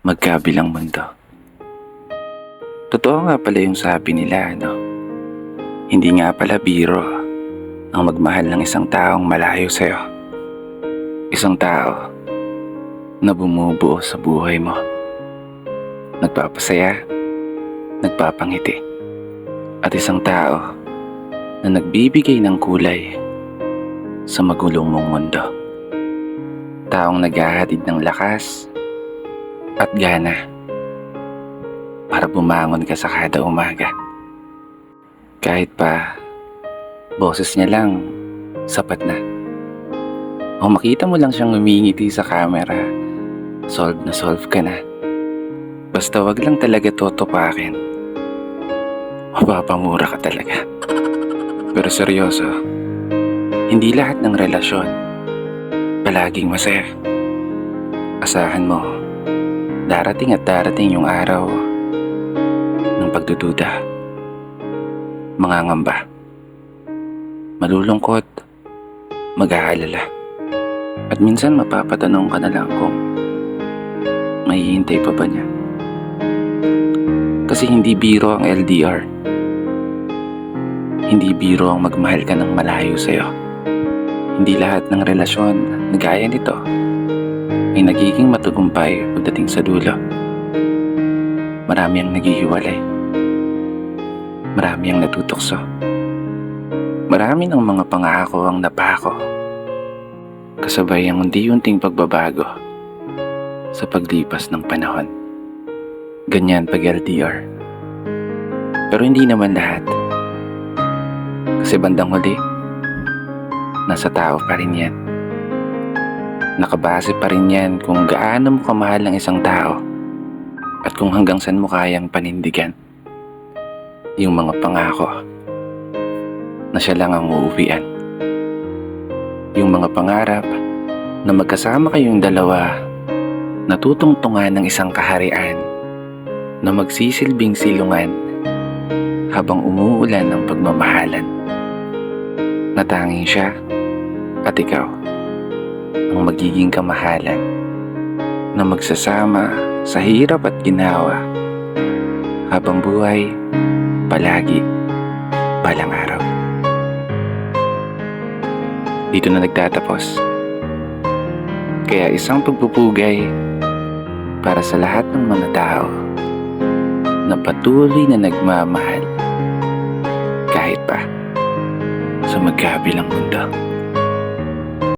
magkabilang mundo. Totoo nga pala yung sabi nila, no? Hindi nga pala biro ang magmahal ng isang taong malayo sa'yo. Isang tao na bumubuo sa buhay mo. Nagpapasaya, nagpapangiti. At isang tao na nagbibigay ng kulay sa magulong mong mundo. Taong naghahatid ng lakas at gana para bumangon ka sa kada umaga. Kahit pa boses niya lang, sapat na. O makita mo lang siyang umingiti sa camera, solve na solve ka na. Basta wag lang talaga totopakin. Mapapamura ka talaga. Pero seryoso, hindi lahat ng relasyon palaging masaya. Asahan mo, darating at darating yung araw ng pagdududa, mangangamba, malulungkot, mag-aalala. At minsan mapapatanong ka na lang kung mahihintay pa ba niya. Kasi hindi biro ang LDR. Hindi biro ang magmahal ka ng malayo sa'yo. Hindi lahat ng relasyon na gaya nito ay nagiging matagumpay pagdating sa dulo. Marami ang naghihiwalay. Marami ang natutokso. Marami ng mga pangako ang napako. Kasabay ang unti-unting pagbabago sa paglipas ng panahon. Ganyan pag LDR. Pero hindi naman lahat. Kasi bandang huli, nasa tao pa rin yan. Nakabase pa rin yan kung gaano mo kamahal ng isang tao at kung hanggang saan mo kayang panindigan yung mga pangako na siya lang ang uuwian. Yung mga pangarap na magkasama kayong dalawa na tutungtungan ng isang kaharian na magsisilbing silungan habang umuulan ng pagmamahalan. Na tanging siya at ikaw ang magiging kamahalan na magsasama sa hirap at ginawa habang buhay, palagi, balang araw. Dito na nagtatapos. Kaya isang pagpupugay para sa lahat ng mga tao na patuloy na nagmamahal kahit pa sa magkabilang mundo.